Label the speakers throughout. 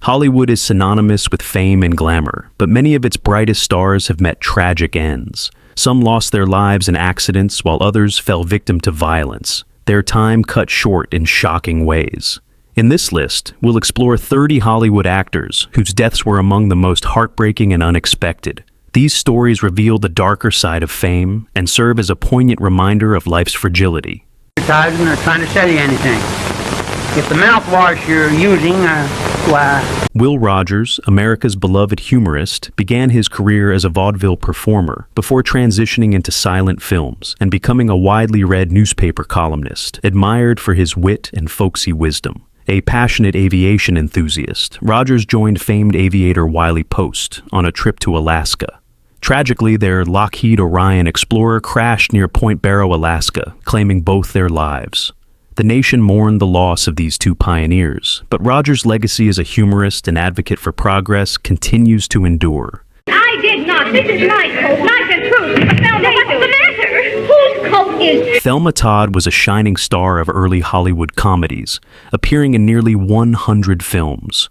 Speaker 1: Hollywood is synonymous with fame and glamour, but many of its brightest stars have met tragic ends. Some lost their lives in accidents, while others fell victim to violence, their time cut short in shocking ways. In this list, we'll explore 30 Hollywood actors whose deaths were among the most heartbreaking and unexpected. These stories reveal the darker side of fame and serve as a poignant reminder of life's fragility.
Speaker 2: I'm not trying to sell you anything. If the mouthwash you're using, why...
Speaker 1: Will Rogers, America's beloved humorist, began his career as a vaudeville performer before transitioning into silent films and becoming a widely read newspaper columnist, admired for his wit and folksy wisdom. A passionate aviation enthusiast, Rogers joined famed aviator Wiley Post on a trip to Alaska. Tragically, their Lockheed Orion Explorer crashed near Point Barrow, Alaska, claiming both their lives. The nation mourned the loss of these two pioneers, but Rogers' legacy as a humorist and advocate for progress continues to endure.
Speaker 3: I did not. This is my coat. Knife and truth. Thelma, what's the matter? Whose coat is...
Speaker 1: Thelma Todd was a shining star of early Hollywood comedies, appearing in nearly 100 films.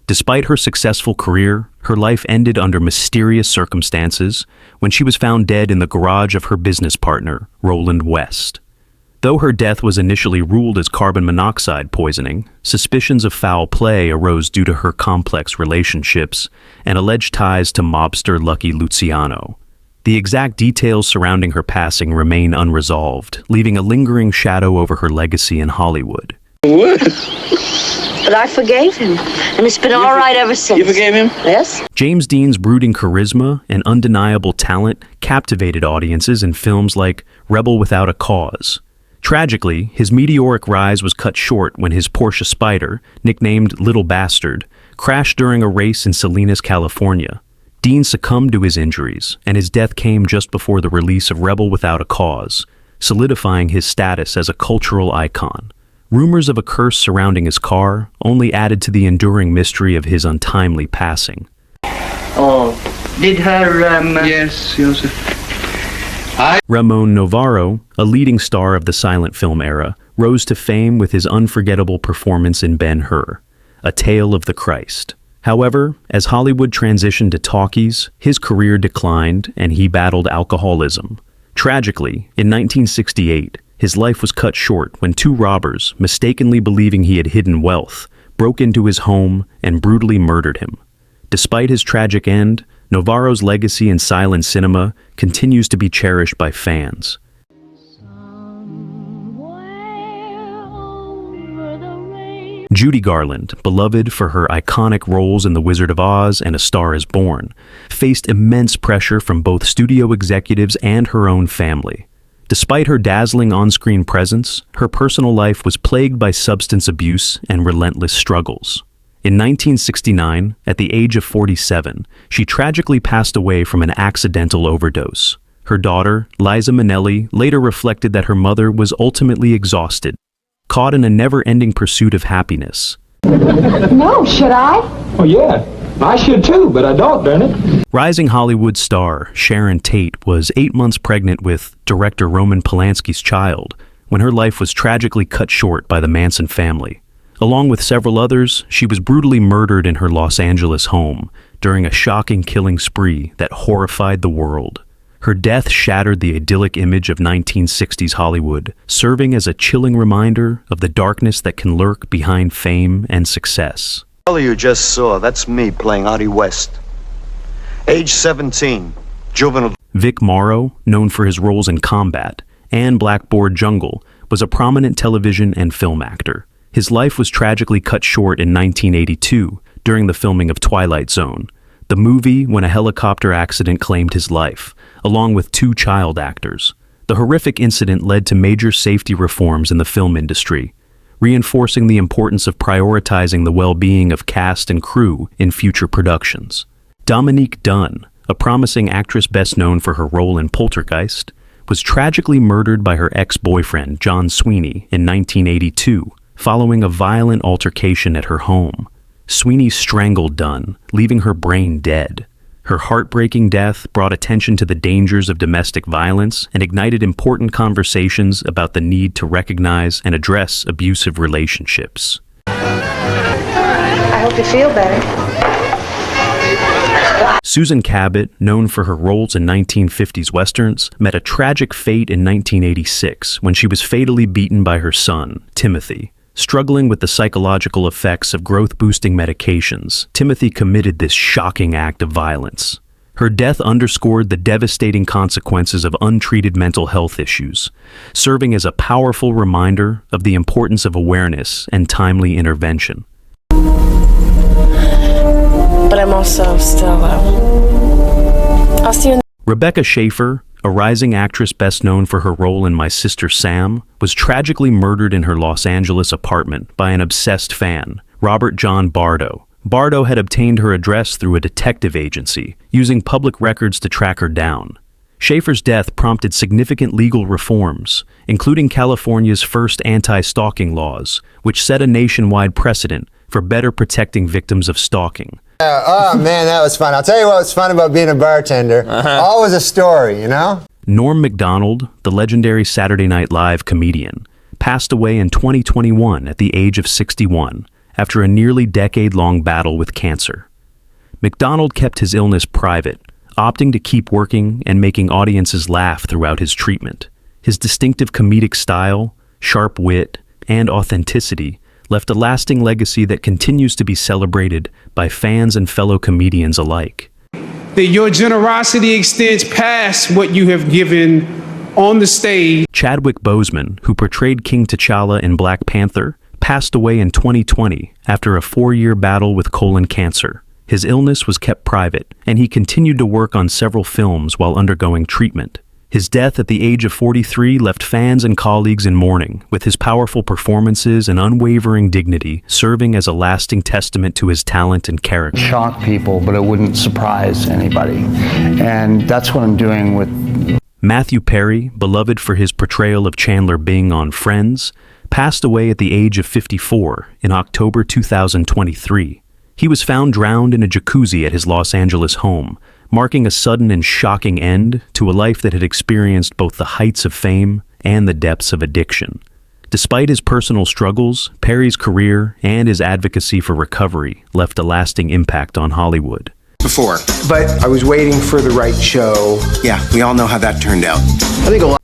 Speaker 1: Despite her successful career, her life ended under mysterious circumstances when she was found dead in the garage of her business partner, Roland West. Though her death was initially ruled as carbon monoxide poisoning, suspicions of foul play arose due to her complex relationships and alleged ties to mobster Lucky Luciano. The exact details surrounding her passing remain unresolved, leaving a lingering shadow over her legacy in Hollywood.
Speaker 4: What?
Speaker 5: But I forgave him, and it's been all right ever since.
Speaker 4: You forgave him?
Speaker 5: Yes.
Speaker 1: James Dean's brooding charisma and undeniable talent captivated audiences in films like Rebel Without a Cause. Tragically, his meteoric rise was cut short when his Porsche Spyder, nicknamed Little Bastard, crashed during a race in Salinas, California. Dean succumbed to his injuries, and his death came just before the release of Rebel Without a Cause, solidifying his status as a cultural icon. Rumors of a curse surrounding his car only added to the enduring mystery of his untimely passing.
Speaker 2: Oh, did her,
Speaker 4: Yes, Joseph.
Speaker 1: Ramon Novarro, a leading star of the silent film era, rose to fame with his unforgettable performance in Ben-Hur, A Tale of the Christ. However, as Hollywood transitioned to talkies, his career declined and he battled alcoholism. Tragically, in 1968, his life was cut short when two robbers, mistakenly believing he had hidden wealth, broke into his home and brutally murdered him. Despite his tragic end, Novarro's legacy in silent cinema continues to be cherished by fans. Judy Garland, beloved for her iconic roles in The Wizard of Oz and A Star is Born, faced immense pressure from both studio executives and her own family. Despite her dazzling on-screen presence, her personal life was plagued by substance abuse and relentless struggles. In 1969, at the age of 47, she tragically passed away from an accidental overdose. Her daughter, Liza Minnelli, later reflected that her mother was ultimately exhausted, caught in a never-ending pursuit of happiness.
Speaker 6: No, should I?
Speaker 7: Oh, yeah. I should too, but I don't, darn it.
Speaker 1: Rising Hollywood star Sharon Tate was 8 months pregnant with director Roman Polanski's child when her life was tragically cut short by the Manson family. Along with several others, she was brutally murdered in her Los Angeles home during a shocking killing spree that horrified the world. Her death shattered the idyllic image of 1960s Hollywood, serving as a chilling reminder of the darkness that can lurk behind fame and success.
Speaker 8: The fellow you just saw, that's me playing Artie West. Age 17, juvenile.
Speaker 1: Vic Morrow, known for his roles in Combat and Blackboard Jungle, was a prominent television and film actor. His life was tragically cut short in 1982 during the filming of Twilight Zone, the movie when a helicopter accident claimed his life, along with two child actors. The horrific incident led to major safety reforms in the film industry, reinforcing the importance of prioritizing the well-being of cast and crew in future productions. Dominique Dunne, a promising actress best known for her role in Poltergeist, was tragically murdered by her ex-boyfriend John Sweeney in 1982 following a violent altercation at her home. Sweeney strangled Dunne, leaving her brain dead. Her heartbreaking death brought attention to the dangers of domestic violence and ignited important conversations about the need to recognize and address abusive relationships.
Speaker 5: I hope you feel better.
Speaker 1: Susan Cabot, known for her roles in 1950s westerns, met a tragic fate in 1986 when she was fatally beaten by her son, Timothy. Struggling with the psychological effects of growth-boosting medications, Timothy committed this shocking act of violence. Her death underscored the devastating consequences of untreated mental health issues, serving as a powerful reminder of the importance of awareness and timely intervention.
Speaker 9: But I'm also still, I'll see you in
Speaker 1: Rebecca Schaeffer, a rising actress best known for her role in My Sister Sam, was tragically murdered in her Los Angeles apartment by an obsessed fan, Robert John Bardo. Bardo had obtained her address through a detective agency, using public records to track her down. Schaeffer's death prompted significant legal reforms, including California's first anti-stalking laws, which set a nationwide precedent for better protecting victims of stalking.
Speaker 10: Oh man, that was fun. I'll tell you what was fun about being a bartender. Always a story, you know?
Speaker 1: Norm Macdonald, the legendary Saturday Night Live comedian, passed away in 2021 at the age of 61 after a nearly decade-long battle with cancer. Macdonald kept his illness private, opting to keep working and making audiences laugh throughout his treatment. His distinctive comedic style, sharp wit, and authenticity left a lasting legacy that continues to be celebrated by fans and fellow comedians alike.
Speaker 11: That your generosity extends past what you have given on the stage.
Speaker 1: Chadwick Boseman, who portrayed King T'Challa in Black Panther, passed away in 2020 after a 4-year battle with colon cancer. His illness was kept private, and he continued to work on several films while undergoing treatment. His death at the age of 43 left fans and colleagues in mourning, with his powerful performances and unwavering dignity serving as a lasting testament to his talent and character.
Speaker 12: Shock people, but it wouldn't surprise anybody. And that's what I'm doing with...
Speaker 1: Matthew Perry, beloved for his portrayal of Chandler Bing on Friends, passed away at the age of 54 in October 2023. He was found drowned in a jacuzzi at his Los Angeles home, marking a sudden and shocking end to a life that had experienced both the heights of fame and the depths of addiction. Despite his personal struggles, Perry's career and his advocacy for recovery left a lasting impact on Hollywood.
Speaker 13: But I was waiting for the right show.
Speaker 14: Yeah, we all know how that turned out.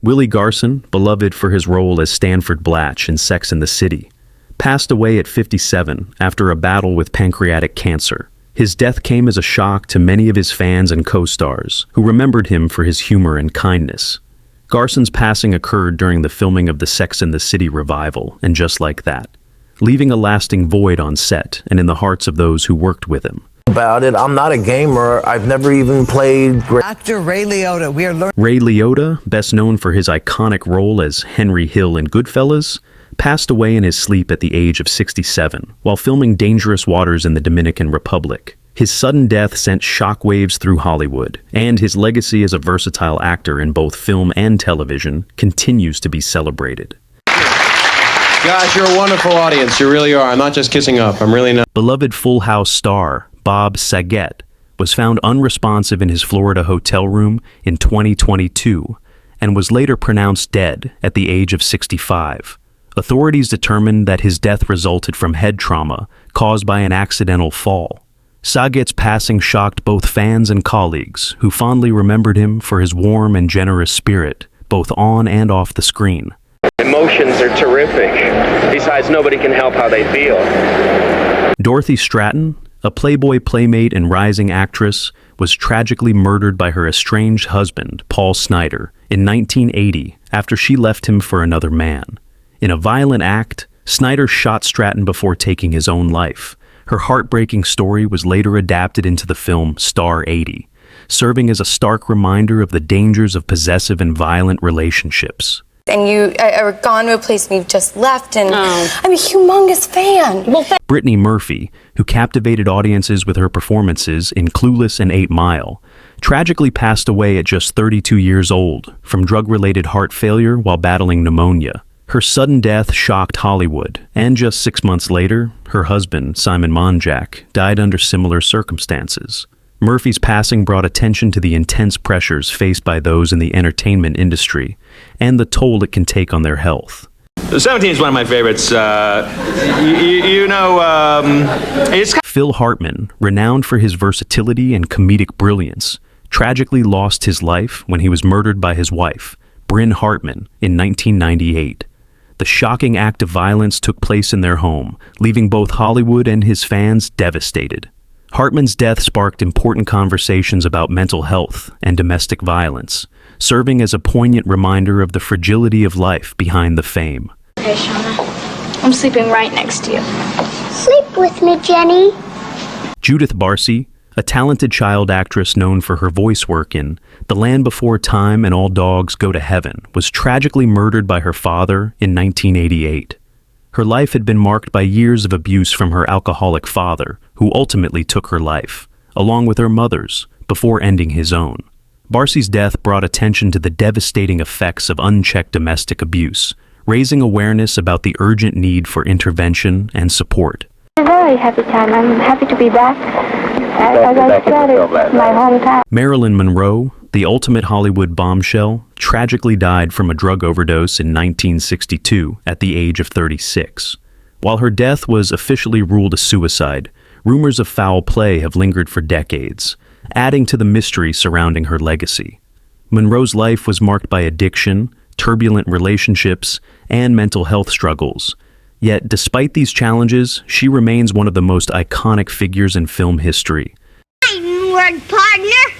Speaker 1: Willie Garson, beloved for his role as Stanford Blatch in Sex and the City, passed away at 57 after a battle with pancreatic cancer. His death came as a shock to many of his fans and co-stars, who remembered him for his humor and kindness. Garson's passing occurred during the filming of the Sex and the City revival, and just like that, leaving a lasting void on set and in the hearts of those who worked with him.
Speaker 15: About it, I'm not a gamer. I've never even played...
Speaker 16: Actor Ray Liotta, we are learning...
Speaker 1: Ray Liotta, best known for his iconic role as Henry Hill in Goodfellas, passed away in his sleep at the age of 67 while filming Dangerous Waters in the Dominican Republic. His sudden death sent shockwaves through Hollywood, and his legacy as a versatile actor in both film and television continues to be celebrated.
Speaker 17: Guys, you're a wonderful audience. You really are. I'm not just kissing up. I'm really not.
Speaker 1: Beloved Full House star Bob Saget was found unresponsive in his Florida hotel room in 2022 and was later pronounced dead at the age of 65. Authorities determined that his death resulted from head trauma caused by an accidental fall. Saget's passing shocked both fans and colleagues, who fondly remembered him for his warm and generous spirit, both on and off the screen.
Speaker 18: Emotions are terrific. Besides, nobody can help how they feel.
Speaker 1: Dorothy Stratton, a Playboy playmate and rising actress, was tragically murdered by her estranged husband, Paul Snyder, in 1980 after she left him for another man. In a violent act, Snyder shot Stratton before taking his own life. Her heartbreaking story was later adapted into the film Star 80, serving as a stark reminder of the dangers of possessive and violent relationships.
Speaker 9: And you are gone to a place and you've just left, and I'm a humongous fan.
Speaker 1: Brittany Murphy, who captivated audiences with her performances in Clueless and 8 Mile, tragically passed away at just 32 years old from drug-related heart failure while battling pneumonia. Her sudden death shocked Hollywood, and just 6 months later, her husband, Simon Monjack, died under similar circumstances. Murphy's passing brought attention to the intense pressures faced by those in the entertainment industry and the toll it can take on their health.
Speaker 19: The 17 is one of my favorites. It's
Speaker 1: Phil Hartman, renowned for his versatility and comedic brilliance, tragically lost his life when he was murdered by his wife, Bryn Hartman, in 1998. The shocking act of violence took place in their home, leaving both Hollywood and his fans devastated. Hartman's death sparked important conversations about mental health and domestic violence, serving as a poignant reminder of the fragility of life behind the fame.
Speaker 3: Okay, Shauna. I'm sleeping right next to you. Sleep with me, Jenny.
Speaker 1: Judith Barcy, a talented child actress known for her voice work in The Land Before Time and All Dogs Go to Heaven, was tragically murdered by her father in 1988. Her life had been marked by years of abuse from her alcoholic father, who ultimately took her life, along with her mother's, before ending his own. Barcy's death brought attention to the devastating effects of unchecked domestic abuse, raising awareness about the urgent need for intervention and support.
Speaker 3: A very happy time. I'm happy to be back. As I said, it's my hometown.
Speaker 1: Marilyn Monroe, the ultimate Hollywood bombshell, tragically died from a drug overdose in 1962 at the age of 36. While her death was officially ruled a suicide, rumors of foul play have lingered for decades, adding to the mystery surrounding her legacy. Monroe's life was marked by addiction, turbulent relationships, and mental health struggles. Yet, despite these challenges, she remains one of the most iconic figures in film history.
Speaker 3: Hey, word partner.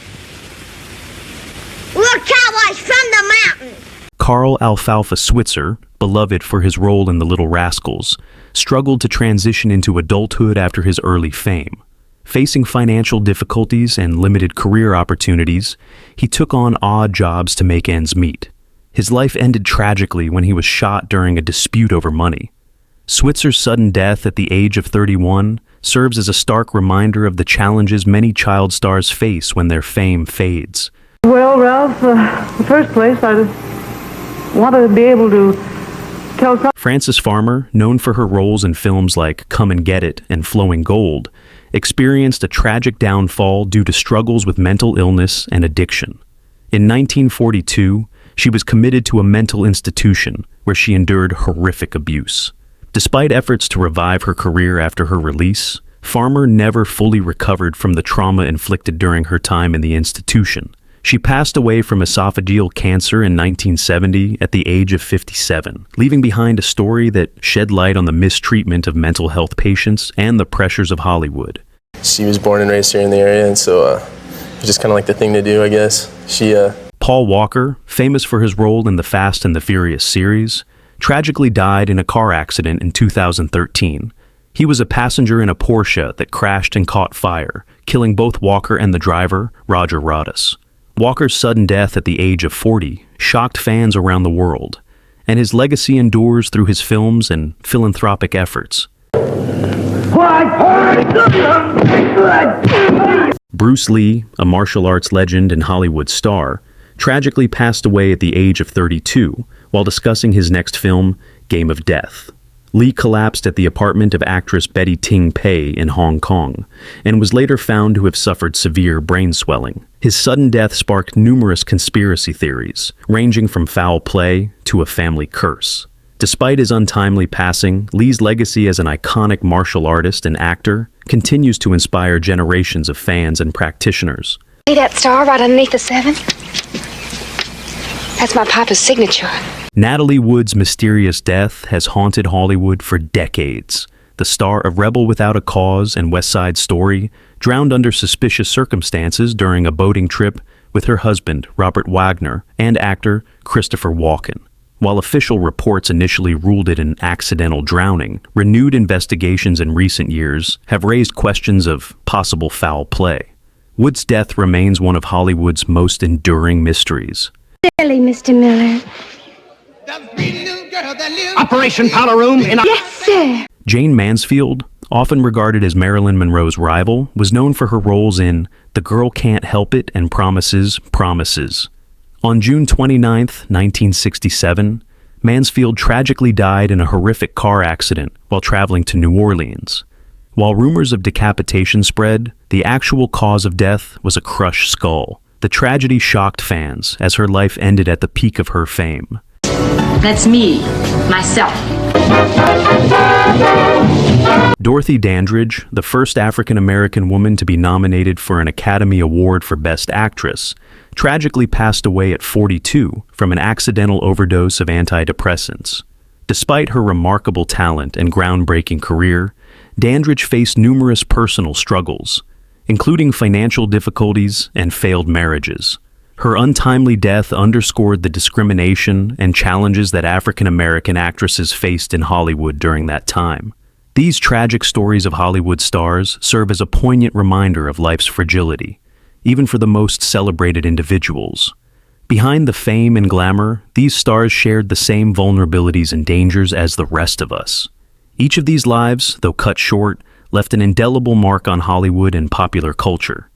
Speaker 3: We're cowboys from the mountain.
Speaker 1: Carl Alfalfa Switzer, beloved for his role in The Little Rascals, struggled to transition into adulthood after his early fame. Facing financial difficulties and limited career opportunities, he took on odd jobs to make ends meet. His life ended tragically when he was shot during a dispute over money. Switzer's sudden death at the age of 31 serves as a stark reminder of the challenges many child stars face when their fame fades.
Speaker 20: Well, Ralph, in the first place, I wanted to be able to tell some...
Speaker 1: Frances Farmer, known for her roles in films like Come and Get It and Flowing Gold, experienced a tragic downfall due to struggles with mental illness and addiction. In 1942, she was committed to a mental institution where she endured horrific abuse. Despite efforts to revive her career after her release, Farmer never fully recovered from the trauma inflicted during her time in the institution. She passed away from esophageal cancer in 1970 at the age of 57, leaving behind a story that shed light on the mistreatment of mental health patients and the pressures of Hollywood.
Speaker 21: She was born and raised here in the area, and so it was just kind of like the thing to do, I guess.
Speaker 1: Paul Walker, famous for his role in the Fast and the Furious series, tragically died in a car accident in 2013. He was a passenger in a Porsche that crashed and caught fire, killing both Walker and the driver, Roger Rodas. Walker's sudden death at the age of 40 shocked fans around the world, and his legacy endures through his films and philanthropic efforts. Bruce Lee, a martial arts legend and Hollywood star, tragically passed away at the age of 32 while discussing his next film, Game of Death. Lee collapsed at the apartment of actress Betty Ting Pei in Hong Kong and was later found to have suffered severe brain swelling. His sudden death sparked numerous conspiracy theories, ranging from foul play to a family curse. Despite his untimely passing, Lee's legacy as an iconic martial artist and actor continues to inspire generations of fans and practitioners.
Speaker 9: See that star right underneath the 7? That's my papa's signature.
Speaker 1: Natalie Wood's mysterious death has haunted Hollywood for decades. The star of Rebel Without a Cause and West Side Story drowned under suspicious circumstances during a boating trip with her husband, Robert Wagner, and actor Christopher Walken. While official reports initially ruled it an accidental drowning, renewed investigations in recent years have raised questions of possible foul play. Wood's death remains one of Hollywood's most enduring mysteries.
Speaker 3: Really, Mr. Miller.
Speaker 2: Operation Powder Room in...
Speaker 3: Yes, sir.
Speaker 1: Jane Mansfield, often regarded as Marilyn Monroe's rival, was known for her roles in The Girl Can't Help It and Promises, Promises. On June 29, 1967, Mansfield tragically died in a horrific car accident while traveling to New Orleans. While rumors of decapitation spread, the actual cause of death was a crushed skull. The tragedy shocked fans as her life ended at the peak of her fame.
Speaker 4: That's me, myself.
Speaker 1: Dorothy Dandridge, the first African-American woman to be nominated for an Academy Award for Best Actress, tragically passed away at 42 from an accidental overdose of antidepressants. Despite her remarkable talent and groundbreaking career, Dandridge faced numerous personal struggles, including financial difficulties and failed marriages. Her untimely death underscored the discrimination and challenges that African-American actresses faced in Hollywood during that time. These tragic stories of Hollywood stars serve as a poignant reminder of life's fragility, even for the most celebrated individuals. Behind the fame and glamour, these stars shared the same vulnerabilities and dangers as the rest of us. Each of these lives, though cut short, left an indelible mark on Hollywood and popular culture.